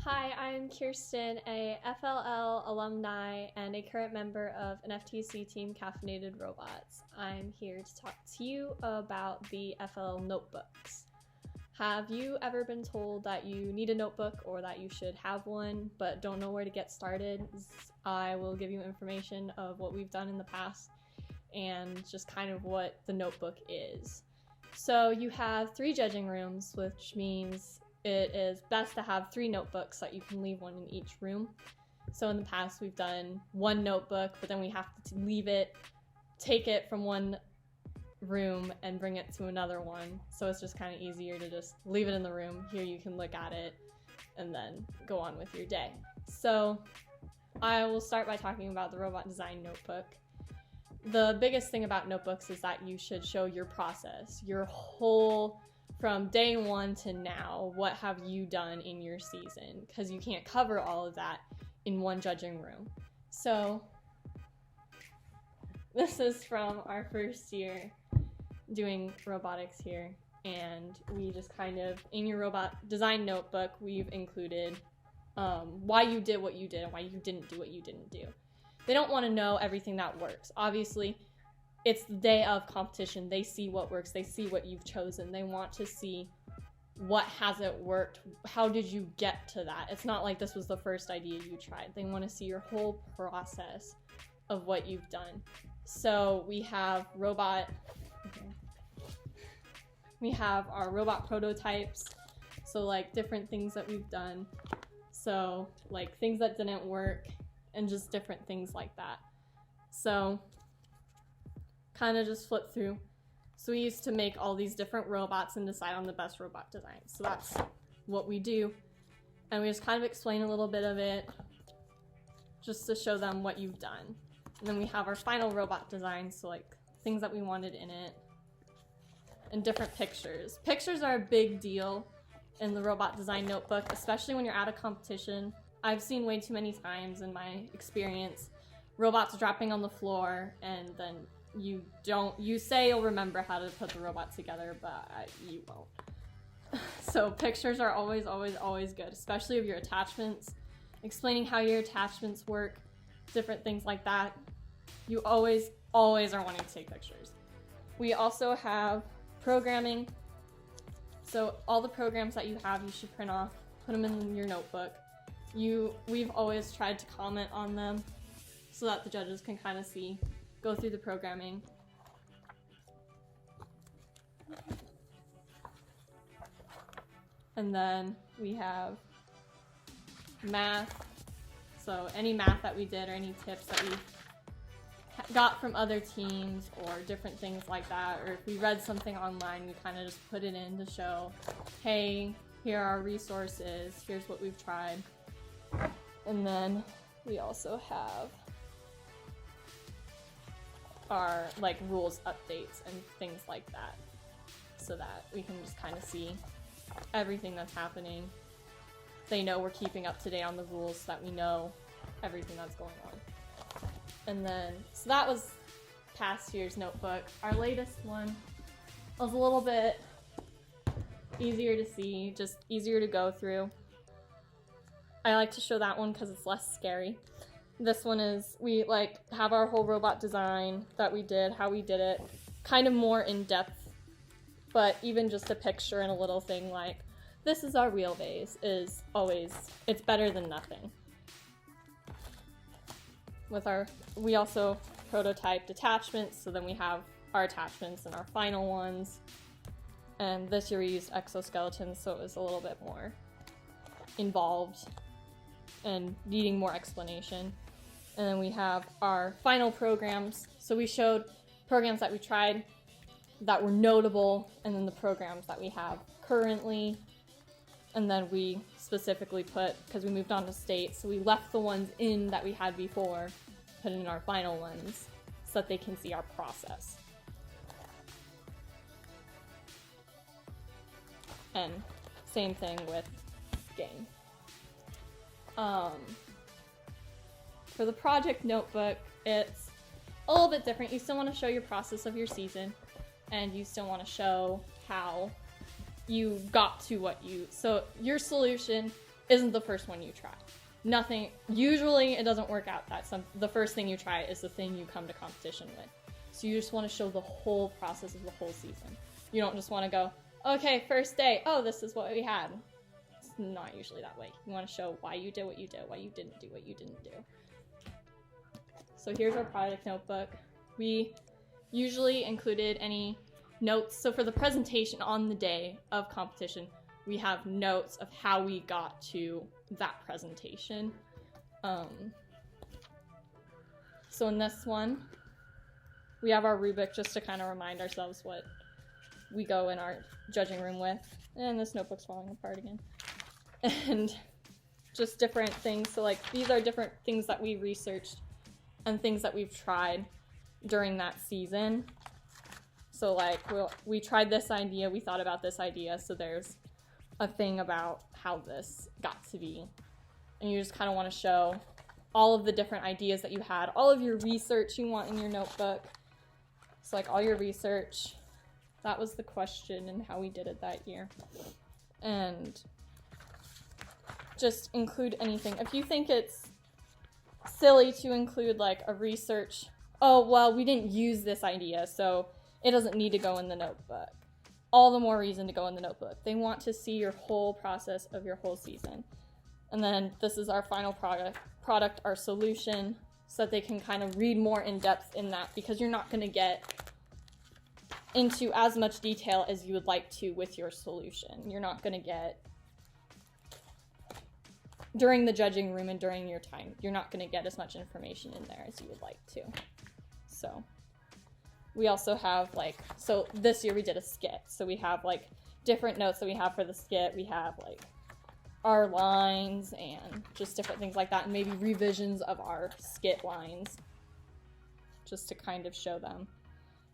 Hi, I'm Kiersten, a FLL alumni and a current member of an FTC team, Caffeinated Robots. I'm here to talk to you about the FLL notebooks. Have you ever been told that you need a notebook or that you should have one but don't know where to get started? I will give you information of what we've done in the past and just kind of what the notebook is. So you have 3 judging rooms, which means it is best to have 3 notebooks so that you can leave one in each room. So in the past we've done 1 notebook, but then we have to leave it, take it from one room and bring it to another one. So it's just kind of easier to just leave it in the room. Here you can look at it and then go on with your day. So I will start by talking about the robot design notebook. The biggest thing about notebooks is that you should show your process, your whole, from day 1 to now, what have you done in your season? Because you can't cover all of that in one judging room. So this is from our first year doing robotics here, and we just kind of, in your robot design notebook, we've included why you did what you did and why you didn't do what you didn't do. They don't want to know everything that works. Obviously, it's the day of competition. They see what works. They see what you've chosen. They want to see what hasn't worked. How did you get to that? It's not like this was the first idea you tried. They want to see your whole process of what you've done. So we have our robot prototypes. So like different things that we've done. So like things that didn't work and just different things like that. So kind of just flip through. So we used to make all these different robots and decide on the best robot design. So that's what we do. And we just kind of explain a little bit of it just to show them what you've done. And then we have our final robot design, so like things that we wanted in it and different pictures. Pictures are a big deal in the robot design notebook, especially when you're at a competition. I've seen way too many times in my experience robots dropping on the floor and then you say you'll remember how to put the robot together, but you won't. So pictures are always good, especially of your attachments, explaining how your attachments work, different things like that. You always are wanting to take pictures. We also have programming. So all the programs that you have, you should print off, put them in your notebook. We've always tried to comment on them so that the judges can kind of go through the programming. And then we have math. So any math that we did or any tips that we got from other teams or different things like that, or if we read something online, we kind of just put it in to show, hey, here are our resources, here's what we've tried. And then we also have our like rules updates and things like that, so that we can just kind of see everything that's happening. They know we're keeping up to date on the rules so that we know everything that's going on. And then, so that was past year's notebook. Our latest one was a little bit easier to see, just easier to go through. I like to show that one because it's less scary. This one is, we like have our whole robot design that we did, how we did it, kind of more in depth, but even just a picture and a little thing like, this is our wheelbase is always, it's better than nothing. We also prototyped attachments, so then we have our attachments and our final ones. And this year we used exoskeletons, so it was a little bit more involved and needing more explanation. And then we have our final programs. So we showed programs that we tried that were notable, and then the programs that we have currently. And then we specifically put, because we moved on to state, so we left the ones in that we had before, put in our final ones, so that they can see our process. And same thing with game. For the project notebook, it's a little bit different. You still want to show your process of your season, and you still want to show how you got to what you, so your solution isn't the first one you try. Usually it doesn't work out the first thing you try is the thing you come to competition with. So you just want to show the whole process of the whole season. You don't just want to go, okay, first day, oh, this is what we had. It's not usually that way. You want to show why you did what you did, why you didn't do what you didn't do. So here's our project notebook. We usually included any notes. So for the presentation on the day of competition, we have notes of how we got to that presentation. So in this one, we have our rubric just to kind of remind ourselves what we go in our judging room with. And this notebook's falling apart again. And just different things. So like these are different things that we researched and things that we've tried during that season. So like we tried this idea, we thought about this idea, so there's a thing about how this got to be. And you just kind of want to show all of the different ideas that you had, all of your research you want in your notebook. So like all your research, that was the question and how we did it that year. And just include anything. If you think it's silly to include like a research, oh, well, we didn't use this idea, so it doesn't need to go in the notebook. All the more reason to go in the notebook. They want to see your whole process of your whole season. And then this is our final product, our solution, so that they can kind of read more in depth in that, because you're not going to get into as much detail as you would like to with your solution. You're not going to get, during the judging room and during your time, you're not going to get as much information in there as you would like to. So we also have so this year we did a skit. So we have different notes that we have for the skit. We have our lines and just different things like that, and maybe revisions of our skit lines just to kind of show them.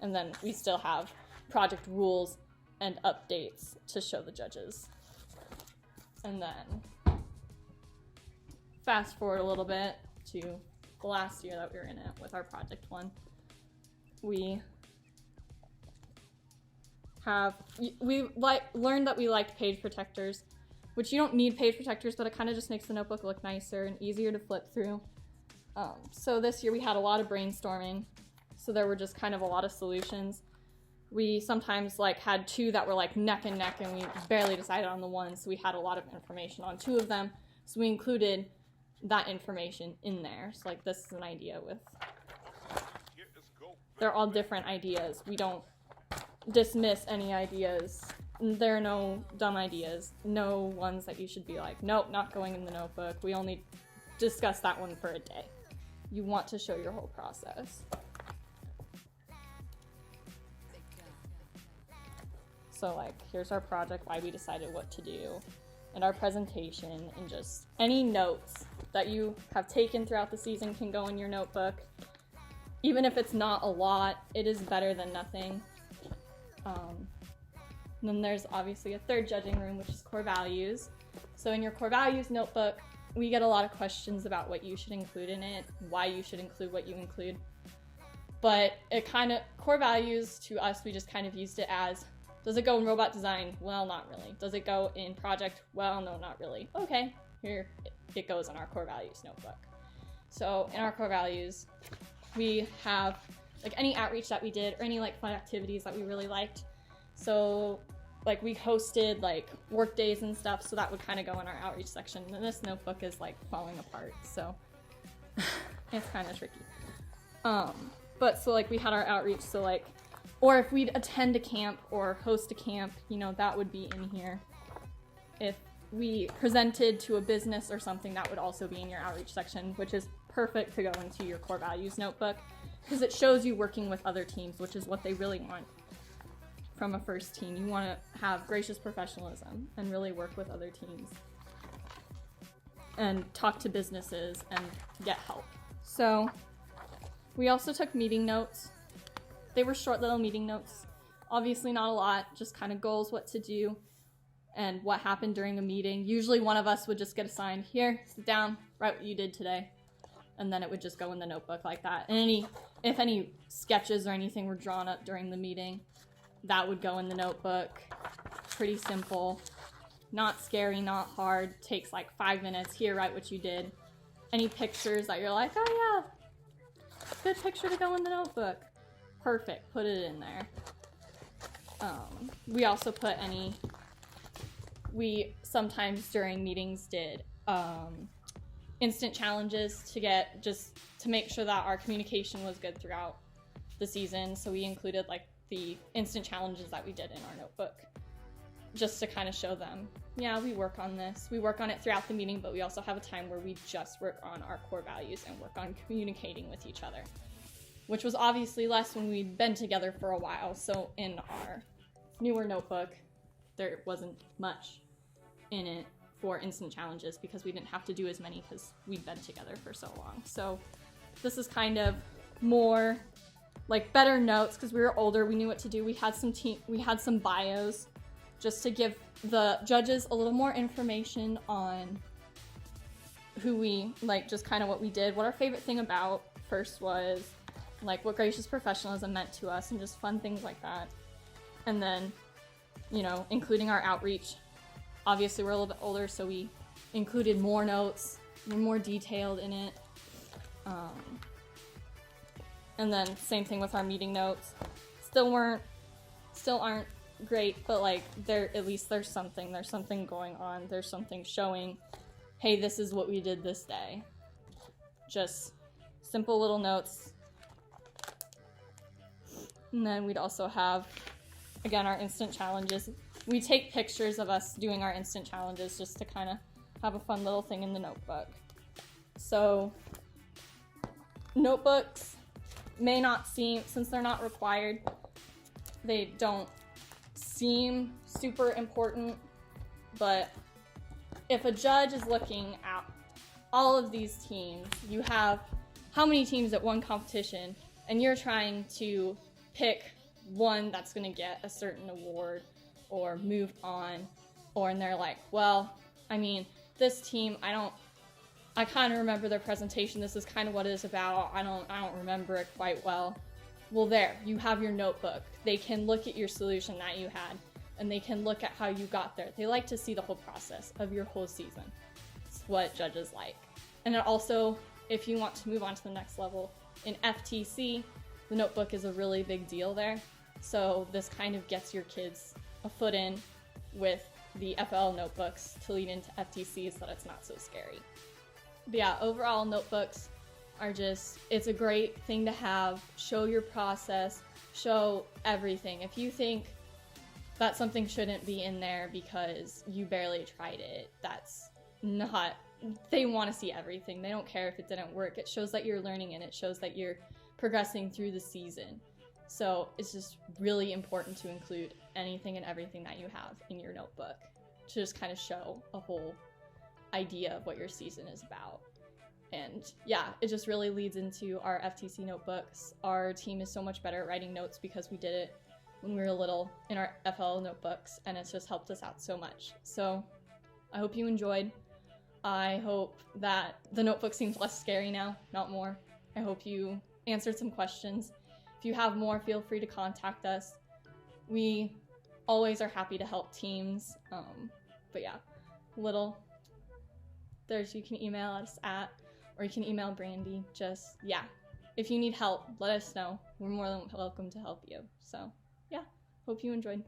And then we still have project rules and updates to show the judges. And then fast forward a little bit to the last year that we were in it with our project one. We learned that we liked page protectors, which you don't need page protectors, but it kind of just makes the notebook look nicer and easier to flip through. So this year we had a lot of brainstorming, so there were just kind of a lot of solutions. We sometimes had two that were neck and neck, and we barely decided on the one, so we had a lot of information on two of them, so we included that information in there. So this is an idea with, they're all different ideas. We don't dismiss any ideas. There are no dumb ideas, no ones that you should be nope, not going in the notebook. We only discuss that one for a day. You want to show your whole process. So here's our project, why we decided what to do, and our presentation, and just any notes that you have taken throughout the season can go in your notebook. Even if it's not a lot, it is better than nothing. And then there's obviously a third judging room, which is core values. So in your core values notebook, we get a lot of questions about what you should include in it, why you should include what you include. But core values to us, we just kind of used it as, does it go in robot design? Well, not really. Does it go in project? Well, no, not really. Okay, here it goes in our core values notebook. So in our core values, we have any outreach that we did, or any fun activities that we really liked. So we hosted work days and stuff, so that would kind of go in our outreach section. And this notebook is falling apart, so it's kind of tricky. But so we had our outreach, so or if we'd attend a camp or host a camp, that would be in here. If we presented to a business or something, that would also be in your outreach section, which is perfect to go into your core values notebook, because it shows you working with other teams, which is what they really want from a first team. You want to have gracious professionalism and really work with other teams and talk to businesses and get help. So we also took meeting notes. They were short little meeting notes. Obviously not a lot, just kind of goals, what to do, and what happened during the meeting. Usually one of us would just get assigned, here, sit down, write what you did today. And then it would just go in the notebook like that. And if any sketches or anything were drawn up during the meeting, that would go in the notebook. Pretty simple. not scary, not hard, takes like 5 minutes. Here, write what you did. Any pictures that you're like, oh yeah, good picture to go in the notebook. Perfect, put it in there. We also put we sometimes during meetings did instant challenges to make sure that our communication was good throughout the season. So we included like the instant challenges that we did in our notebook, just to kind of show them, yeah, we work on this. We work on it throughout the meeting, but we also have a time where we just work on our core values and work on communicating with each other, which was obviously less when we'd been together for a while. So in our newer notebook, there wasn't much in it for instant challenges because we didn't have to do as many because we'd been together for so long. So this is kind of more like better notes because we were older, we knew what to do. We had some bios just to give the judges a little more information on who we, like, just kind of what we did, what our favorite thing about First was, like what gracious professionalism meant to us, and just fun things like that. And then, you know, including our outreach. Obviously we're a little bit older, so we included more notes, we're more detailed in it. And then same thing with our meeting notes. Still aren't great, but like at least there's something going on. There's something showing, hey, this is what we did this day. Just simple little notes. And then we'd also have, again, our instant challenges. We take pictures of us doing our instant challenges just to kind of have a fun little thing in the notebook. So notebooks may not seem, since they're not required, they don't seem super important, but if a judge is looking at all of these teams, you have how many teams at one competition, and you're trying to pick one that's going to get a certain award or move on, and they're like, well, I mean, this team, I kind of remember their presentation, this is kind of what it is about, I don't remember it quite well. Well, there, you have your notebook. They can look at your solution that you had, and they can look at how you got there. They like to see the whole process of your whole season. It's what judges like. And then also, if you want to move on to the next level, in FTC, the notebook is a really big deal there. So this kind of gets your kids a foot in with the FL notebooks to lead into FTC so that it's not so scary. But yeah, overall notebooks are it's a great thing to have. Show your process, show everything. If you think that something shouldn't be in there because you barely tried it, that's not, they want to see everything. They don't care if it didn't work. It shows that you're learning and it shows that you're progressing through the season. So it's just really important to include anything and everything that you have in your notebook to just kind of show a whole idea of what your season is about. And yeah, it just really leads into our FTC notebooks. Our team is so much better at writing notes because we did it when we were little in our FL notebooks, and it's just helped us out so much. So I hope you enjoyed. I hope that the notebook seems less scary now, not more. I hope you answered some questions. If you have more, feel free to contact us. We always are happy to help teams. But yeah, you can email us at, or you can email Brandy. Just, yeah, if you need help, let us know. We're more than welcome to help you. So yeah, hope you enjoyed.